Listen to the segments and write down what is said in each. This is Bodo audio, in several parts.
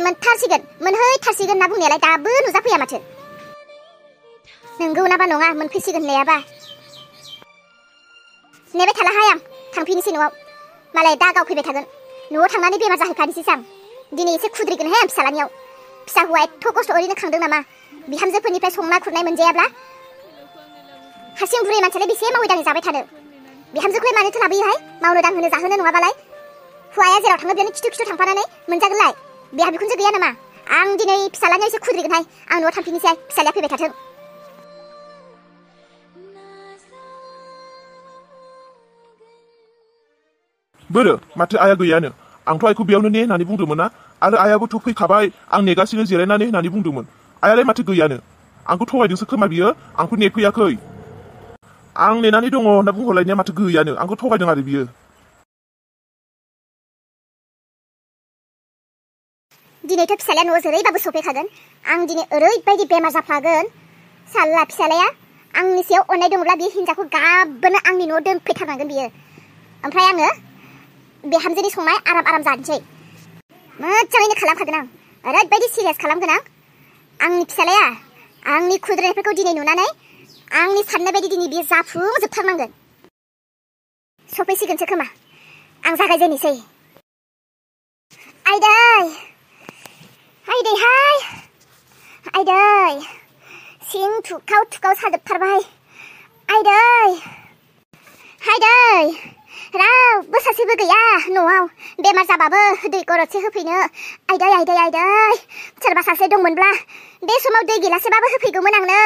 मोनथारसिगोन मोनहैथारसिगोन होनना बुंनायालाय दाबो नुजाफैया माथो। नोंगौ नाबा नङा मोनफैसिगोन होननायाबा। नेबाय थालाहाय आं थांफिनोसै न'आव। मालाय दा गाव फैबाय थागोन। न'आव थांनानै बेमार जाहैखानोसै आं। दिनै एसे खुद्रिगोनहाय आं फिसालानियाव। फिसा हौवा एथ' खस्थ' ओरैनो खांदों नामा? बिहामजोफोरनिफ्राय संनाय खुरनाय मोनजायाब्ला हारसिं बुरै मानसियालाय बेसे मावै दाङै जाबाय थानो। बिहामजोखौलाय मानोथो लाबोयोहाय? मावनो दांहोनो जाहोनो नङाबालाय। हौवाया जेराव थाङो बेयावनो खिथु खिथु थांफानानै मोनजागोनलाय। बेहा बिखुनजो गैया नामा? आं दिनै फिसालानियाव एसे खुद्रिगोनहाय। आं न'आव थांफिननोसै। फिसालाया फैबाय थाथों। बोरो माथो आइया गैयानो। आंथ' आइखौ बेयावनो ने होननानै बुंदोंमोन ना। आरो आइयाबोथ' फैखाबाय आं नेगासिनो जिरायनानै होननानै बुंदोंमोन। आइयालाय माथो गैयानो। आंखौ थगायदोंसो खोमा बियो। आंखौ नेफैयाखै। आं नेनानै दङ होनना बुंहरलायनाया माथो गैयानो। आंखौ थगायदों आरो बियो। दिनैथ' फिसालाया न'आव जेरैबाबो सफैखागोन। आं दिनै ओरैबायदि बेमार जाफ्लागोन। साल्ला फिसालाया आंनि सायाव अननाय दङब्ला बे हिन्जावखौ गाबोनो आंनि न'आव दोनफैथारनांगोन बियो। ओमफ्राय आङो बिहामजोनि संनाय आराम आराम जानोसै। मोजाङैनो खालामखागोन आं। ओरैबायदि सिरियास खालामगोन आं। आंनि फिसालाया आंनि खुद्रिनायफोरखौ दिनै नुनानै आंनि साननाय बायदि दिनै बियो जाफुंजोबथारनांगोन। सफैसिगोनसो खोमा। आं जागायजेननोसै। आइदै आइदैहाय आइदै सिं थुखाव थुखाव साजोबथारबाय। आइदै आइदै रावबो सासेबो गैया न'आव। बेमार जाबाबो दै गरदसे होफैनो। आइदै आइदै आइदै सोरबा सासे दंमोनब्ला बे समाव दै गिलासेबाबो होफैगौमोन आंनो।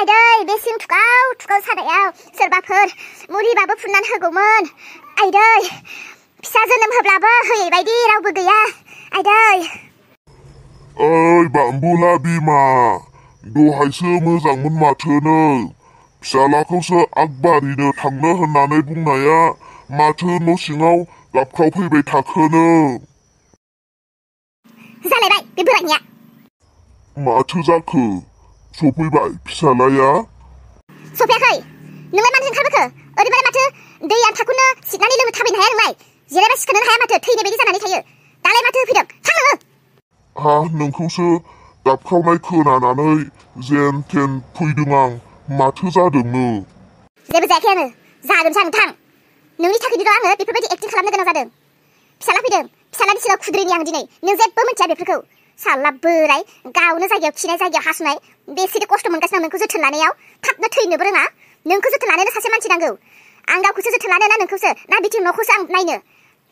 आइदै बे सिं थुखाव थुखाव सानायाव सोरबाफोर मुलिबाबो फुननानै होगौमोन। आइदै फिसा जोनोम होब्लाबो होयै बायदि रावबो गैया। आइदै ओइ बाम्बुला बिमा दहायसो मोजांमोन माथो नों। फिसालाखौसो आगबारिनो थांनो होननानै बुंनाया माथो न' सिङाव गाबख्रावफैबाय थाखोनो? जालायबाय बे बोरायनिया। माथो जाखो? सफैबाय फिसालाया? सफैयाखै। नोंलाय मानो ओंखारबोखो? ओरैबालाय माथो दै आन्थाखौनो सिदनानै लोंनो थाबायनो हाया नोंलाय? जिरायबा सिखारनोनो हाया माथो थैनाय बायदि जानानै थायो। दालाय माथो होफैदों? थां नोङो। हा नोंखौसो गाबख्रावनाय खोनानानै जेन थेन फैदों आं। माथो जादोंनो? जेबो जायाखै आङो। जागोनसो आं थां। नोंनि थाखायनोथ' आङो बेफोरबायदि एक्टिं खालामनो गोनां जादों। फिसाला फैदों। फिसालानि सिगाङाव खुद्रिनि आं दिनै। नों जेबो मिथिया बेफोरखौ। साल्ला बोराय गावनो जायगायाव खिनाय जायगायाव हासुनाय। बेसेदि खस्थ' मोनगासिनो आं नोंखौ जोथोन लानायाव। थाबनो थैनोबो रोङा। नोंखौ जोथोन लानोनो सासे मानसि नांगौ। आं गावखौसो जोथोन लानो ना नोंखौसो ना बिथिं न'खौसो आं नायनो?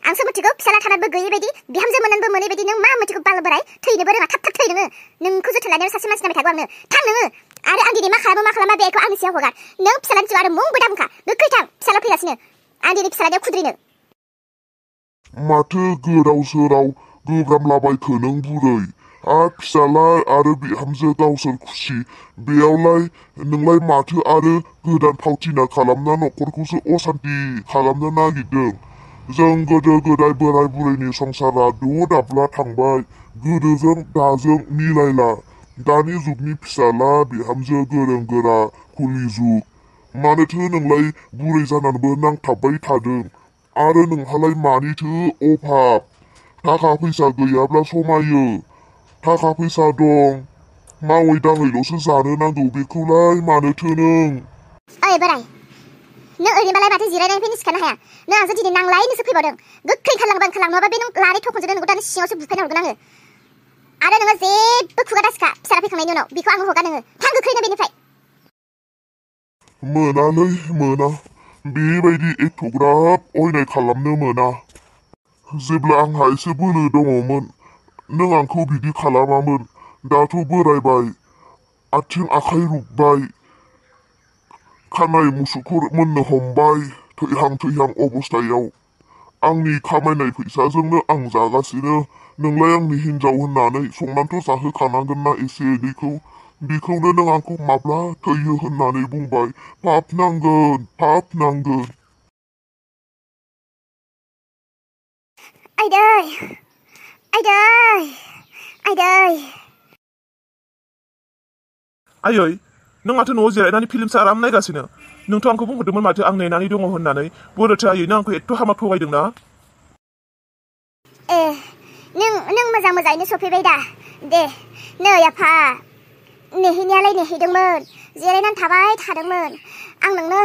आंसो मिथिगौ फिसाला थानानैबो गैयै बायदि बिहामजो मोननानैबो मोनै बायदि नों मा मिथिगौ बाल बोराय थैनोबो रोङा थाब थाब थै नोङो। नोंखौ जोथोन लानायाव सासे मानसि नांबाय थागौ आंनो। थां नोङो। आरो आं दिनै मा खालामा बेखौ आंनि सायाव हगार। नों फिसालानि सायाव आरो मुंबो दाबुंखा। गोख्रै थां फिसाला फैगासिनो। आं दिनै फिसालानियाव खुद्रिनो। माथो गोदाव सोराव गोब्रामलाबायखो नों बुरै? फिसाला आरो बिहामजो गावसोर खुसि बेयावलाय नोंलाय माथो आरो गोदान फावथिना खालामना न'खरखौसो असान्ति खालामनो नागिरदों? जों गोदो गोदाय बोराय बुरैनि संसारा द' दाब्ला थांबाय। गोदोजों दाजों मिलायला। दानि जुगनि फिसाला बिहामजो गोरों गोरा कुलि जुग। मानोथो नोंलाय बुरै जानानैबो नांथाबबाय थादों? आरो नोंहालाय मानिथो अभाब? थाखा फैसा गैयाब्ला समायो। थाखा फैसा दं। मावै दाङैल'सो जानो नांगौ। बेखौलाय मानोथो नों? ओइ बोराय नों ओरैबालाय माथो जिरायनायनिफ्रायनो सिखारनो हाया? नों आंजों दिनै नांलायनोसो फैबावदों। गोख्रै ओंखारलां नङाबा बे नों लानाय थखनजोंनो नोंखौ दानि सिङावसो बुफायना हरगोन आङो। आरो नोङो जेबो खुगा दासिखा फिसाला फैखांनायनि उनाव। बेखौ आङो हगार नोङो। थां गोख्रैनो बेनिफ्राय। मोनालै मोना। बेबायदि एथ'ग्राब अयनाय खालामनो मोना। जेब्ला आंहा एसे बोलो दङमोन नों आंखौ बिदि खालामामोन। दाथ' बोरायबाय आथिं आखाइ रुबाय खानाय मुसुखुर मोननो हमबाय थैहां अबस्थायाव। आंनि खामायनाय फैसाजोंनो आं जागासिनो। नोंलाय आंनि हिनजाव होननानै संनानैथ' जाहोखानांगोन ना एसे एनैखौ। बेखौनो नों आंखौ माब्ला थैयो होननानै बुंबाय। पाप नांगोन पाप नांगोन। आइदै आइदै आइदै। आयै नों माथो न'आव जिरायनानै फिल्मसो आराम नायगासिनो? नोंथ' आंखौ बुंहरदोंमोन माथो आं नेनानै दङ होननानै। बोरोथो आयै नों आंखौ एथ' हामा थगायदों ना? नों मोजां मोजाङैनो सफैबाय दा दे नै आफा नेहैनायालाय नेहैदोंमोन जिरायनानै थाबाय थादोंमोन आं नोंनो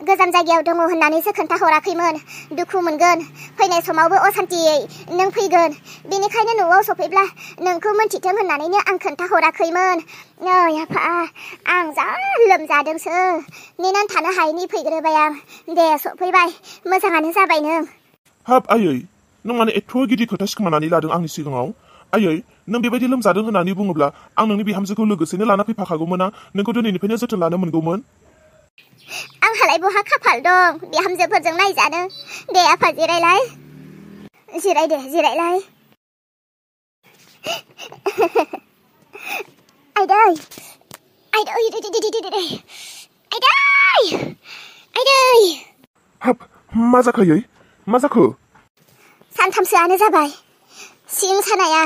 गोजान जायगायाव दङ होननानैसो खोन्थाहराखैमोन दुखु मोनगोन फैनाय समावबो असान्तियै नों फैगोन बेनिखायनो न'आव सफैब्ला नोंखौ मोनथिथों होननानैनो आं खोन्थाहराखैमोन नै आफा आं जा लोमजादोंसो नेनानै थानो हायैनि फैग्रोबाय आं दे सफैबाय मोजाङानो जाबाय नों हाब आयै नों माने एथ' गिदिर खोथा सिखोमानानै लादों आंनि सिगाङाव आयै नों बेबायदि लोमजादों होननानै बुङोब्ला आं नोंनि बिहामजोखौ लोगोसेनो लाना फैफाखागौमोन ना नोंखौ दिनैनिफ्रायनो जोथोन लानो मोनगौमोन आंहालाय बहा खाफाल दं बिहामजोफोरजों नायजानो दे आफा जिरायलाय जिराय दे जिरायलाय आइदै आइदै आइदै आइदै हाब मा जाखो आयै मा जाखो सानथामसोआनो जाबाय सिं सानाया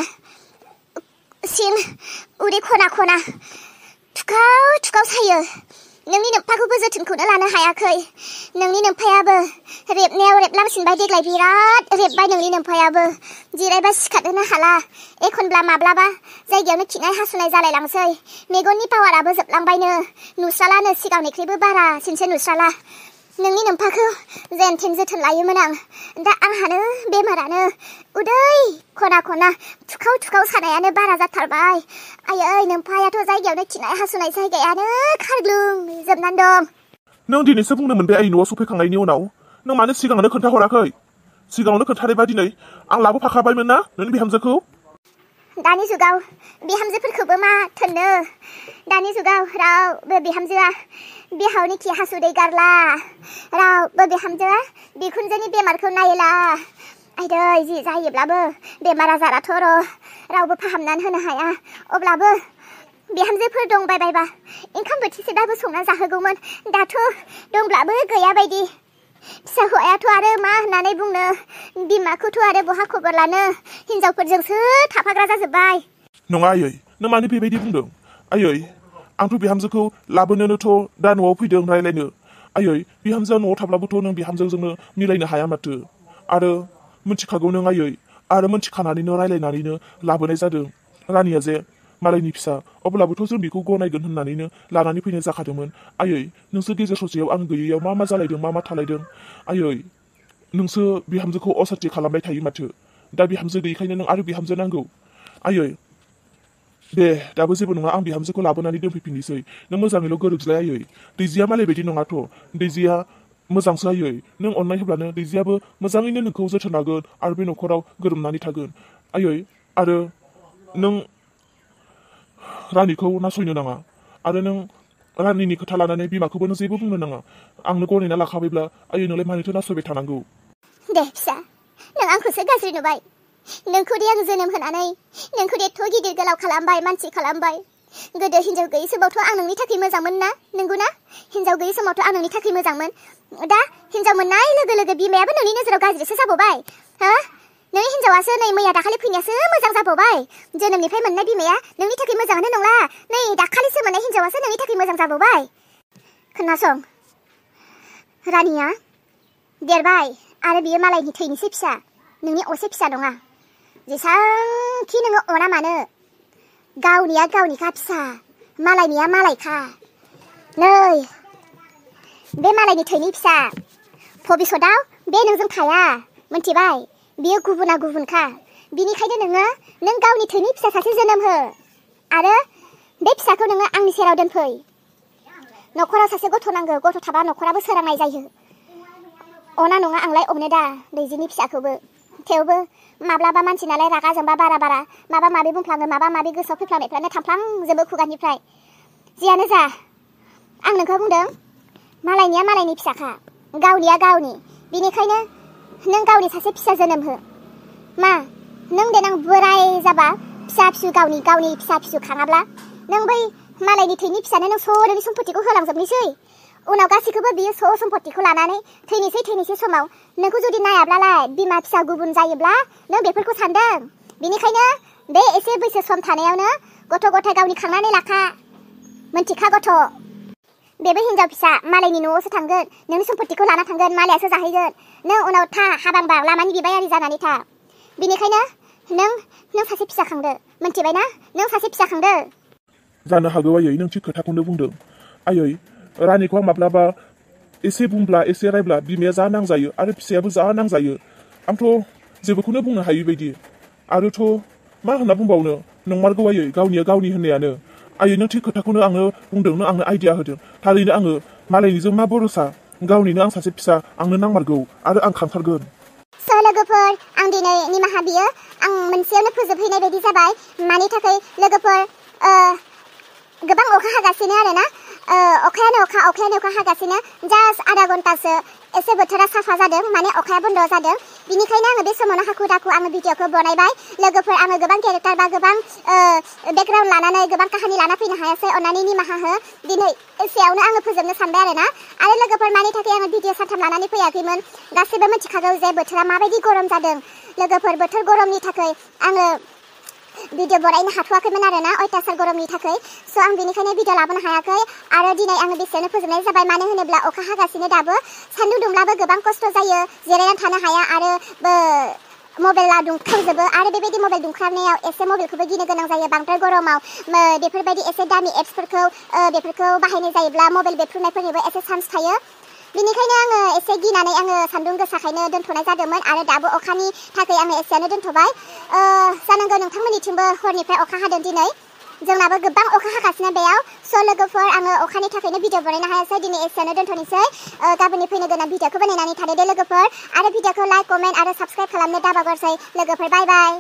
सिं उदै खना खना थुखाव सायो नोंनि नोम्फाखौबो जोथोनखौनो लानो हायाखै नोंनि नोम्फायाबो रेबनायाव रेबलांसिनबाय देग्लाय बिराद रेबबाय नोंनि नोम्फायाबो जिरायबा सिखारनोनो हाला एखनब्ला माब्लाबा जायगायावनो खिनाय हासुनाय जालायलांसै मेगननि पावाराबो जोबलांबायनो नुस्रालानो सिगांनिख्रुइबो बारासिनसो नुस्राला नोंनि नोम्फाखौ जेन-थेन जोथोन लायोमोन आं दा आंहानो बेमारानो उदै खना खना थुखाव सानायानो बारा जाथारबाय आयै नोम्फायाथ' जायगायावनो खिनाय हासुनाय जायगायानो खारग्लुंजोबनानै दं नों दिनैसो बुंनो मोनबाय आयै न'आव सफैखांनायनि उनाव नों मानो सिगाङावनो खोन्थाहराखै सिगाङावनो खोन्थानायबा दिनै आं लाबोफाखाबायमोन ना नोंनि बिहामजोखौ दानि जुगाव बिहामजोफोरखौबो मा थोननो दानि जुगाव रावबो बिहामजोआ बिहावनि खि हासुदै गारला रावबो बिहामजोआ बिखुनजोनि बेमारखौ नायला आइदै जि जायोब्लाबो बेमार आजाराथ' रावबो फाहामनानै होनो हाया अब्लाबो बिहामजोफोर दंबायबायबा ओंखाम बोथिसेबाबो संना जाहोगौमोन दाथ' दंब्लाबो गैया बायदि फिसा हौवायाथ' आरो मा होननानै बुंनो बिमाखौथ' आरो बहा खबर लानो हिनजावफोरजोंसो थाफाग्रा जाजोब्बाय नङा आयै नों मानो बेबायदि बुंदों आयै आंथ' बिहामजोखौ लाबोनोनोथ' दा न'आव फैदों रायलायनो आयै बिहामजोआ न'आव थाब्लाबोथ' नों बिहामजोजोंनो मिलायनो हाया माथो आरो मिथिखागौ नों आयै आरो मिथिखानानैनो रायलायनानैनो लाबोनाय जादों रानिया जे मालायनि फिसा अब्लाबोथ' जों बेखौ गनायगोन होननानैनो लानानै फैनाय जाखादोंमोन आयै नोंसो गेजेर ससेयाव आं गैयैयाव मा जालायदों मा थालायदों आयै नोंसो बिहामजोखौ असान्ति खालामबाय थायो माथो दा बिहामजो गैयैखायनो नों आरो बिहामजो नांगौ आयै दे दाबो जेबो नङा आं बिहामजोखौ लाबोनानै दोनफैफिननोसै नों मोजाङैल' गोरोबज्लाय आयै दैजिया मालाय बायदि नङाथ' दैजिया मोजांसो आयै नों अननाय होब्लानो दैजियाबो मोजाङैनो नोंखौ जोथोन लागोन आरो बे न'खराव गोरोबनानै थागोन आयै आरो नों रानिखौ नासयनो नाङा आरो नों रानिनि खोथा लानानै बिमाखौबो नों जेबो बुंनो नाङा आंनो गनायना लाखाबायब्ला आयै नोंलाय मानोथो नासयबाय थानांगौ दे फिसा नों आंखौसो गाज्रि नुबाय नोंखौदि आं जोनोम होनानै नोंखौ एथ' गिदिर गोलाव खालामबाय मानसि खालामबाय गोदो हिनजाव गैयै समावथ' आं नोंनि थाखाय मोजांमोन ना नंगौना हिनजाव गैयै समावथ' आं नोंनि थाखाय मोजांमोन दा हिनजाव मोननाय लोगो लोगो बिमायाबो नोंनि नोजोराव गाज्रिसो जाबावबाय हो नोंनि हिनजावासो नै मैया दाखालि फैनायासो मोजां जाबावबाय जोनोमनिफ्राय मोननाय बिमाया नोंनि थाखाय मोजाङानो नंला नै दाखालिसो मोननाय हिनजावासो नोंनि थाखाय मोजां जाबावबाय खोनासं रानिया देरबाय आरो बियो मालायनि थैनिसो फिसा नोंनि असे फिसा नङा जेसांखि नोङो अना मानो गावनिया गावनिखा फिसा मालायनिया मालायखा नै बे मालायनि थैनि फिसा भबिसतआव बे नोंजों थाया मिन्थिबाय बियो गुबुना गुबुनखा बिनिखायनो नों गावनि थैनि फिसा सासे जोनोम हो आरो बे फिसाखौ नोङो आंनि सेराव दोनफै न'खराव सासे गथ' नांगौ गथ' थाबा न'खराबो सोरांनाय जायो अना नङा आंलाय अनो दा दैजिनि फिसाखौबो थेवबो माब्लाबा मानसि नालाय रागा जोंबा बारा माबा माबि बुंफ्लाङो माबा माबि गोसोआव फैफ्लांनायफ्रानो थांफ्लांजोबो खुगानिफ्राय जियानो जा आं नोंखौ बुंदों मालायनिया मालायनि फिसाखा गावनिया गावनि बिनिखायनो नों गावनि सासे फिसा जोनोम हो मा नों देनां बोराय जाबा फिसा फिसौ गावनि फिसा फिसौ खाङाब्ला नों बै मालायनि थैनि फिसानो नों नोंनि सम्पतिखौ होलांजोबनोसै उनाव गासैखौबो बियो सम्पतिखौ लानानै थैनोसै समाव नोंखौ जुदि नायाब्लालाय बिमा फिसा गुबुन जायोब्ला नों बेफोरखौ सानदों बिनिखायनो बे एसे बैसो सम थानायावनो गथ' गथाय गावनि खांनानै लाखा मोनथिखा गथ' बेबो हिनजाव फिसा मालायनि न'आवसो थांगोन नोंनि सम्पतिखौ लाना थांगोन मालायासो जाहैगोन नों उनाव हाबांबा लामानि बिबायारि जानानै था बिनिखायनो नों सासे फिसा खांदो मोनथिबायना नों सासे फिसा खांदो जानो हागौ आयै नों थिग खोथाखौनो बुंदों आयै रानिखौ आं माब्लाबा एसे बुंब्ला एसे रायब्ला बिमाया जा नांजायो आरो फिसायाबो जा नांजायो आंथ' जेबोखौनो बुंनो हायै बायदि आरोथ' मा होनना बुंबावनो नंमारगौ आयै गावनिया गावनि होननायानो आयै नों थिग खोथाखौनो आंनो बुंदों नों आंनो आइडिया होदों थारैनो आङो मालायनिजों मा भरोसा गावनिनो आं सासे फिसा आंनो नांमारगौ आरो आं खांथारगोन स' लोगोफोर आं दिनै निमाहा बियो आं मोनसेयावनो फोजोबहैनाय बायदि जाबाय मानि थाखाय लोगोफोर गोबां अखा हागासिनो आरोना अखायानो अखा हागासिनो जास्ट आधा घन्टासो एसे बोथोरा साफा जादों माने अखाया बन्द जादों बिनिखायनो आङो बे समावनो हाखु दाखु आङो भिडिअखौ बनायबाय लोगोफोर आङो गोबां केरेक्टार बा गोबां बेकग्राउन्ड लानानै गोबां काहानि लाना फैनो हायासै अन्नानै निमाहा हो दिनै एसेयावनो आङो फोजोबनो सानबाय आरोना आरो लोगोफोर मानि थाखाय आङो भिडिअ सानथाम लानानै फैयाखैमोन गासैबो मिथिखागौ जे बोथोरा माबायदि गरम जादों लोगोफोर बोथोर गरमनि थाखाय आङो भिडिअ बनायनो हाथ'वाखैमोन आरोना अयथासार गरमनि थाखाय स' आं बेनिखायनो भिडिअ लाबोनो हायाखै आरो दिनै आङो बेसेयावनो फोजोबनाय जाबाय मानो होनोब्ला अखा हागासिनो दाबो सान्दुं दुंब्लाबो गोबां खस्थ' जायो जिरायनानै थानो हाया आरो मबाइला दुंखावजोबो आरो बेबायदि मबाइल दुंख्रावनायाव एसे मबाइलखौबो गिनो गोनां जायो बांद्राय गरमाव बेफोरबायदि एसे दामि एप्सफोरखौ बेफोरखौ बाहायनाय जायोब्ला मबाइल बेरफ्रुनायफोरनिबो एसे चान्स थायो बिनिखायनो आङो एसे गिनानै आङो सान्दुं गोसाखायनो दोनथ'नाय जादोंमोन आरो दाबो अखानि थाखाय आङो एसेयावनो दोनथ'बाय जानांगौ नोंथांमोननिथिंबो हरनिफ्राय अखा हादों दिनै जोंनाबो गोबां अखा हागासिनो बेयाव स' लोगोफोर आङो अखानि थाखायनो भिडिअ बनायनो हायासै दिनै एसेयावनो दोनथ'नोसै गाबोननि फैनो गोनां भिडिअखौ बानायनानै थादो दे लोगोफोर आरो भिडिअखौ लाइक कमेन्ट आरो साबस्क्राइब खालामनो दाबागरसै लोगोफोर बाय बाय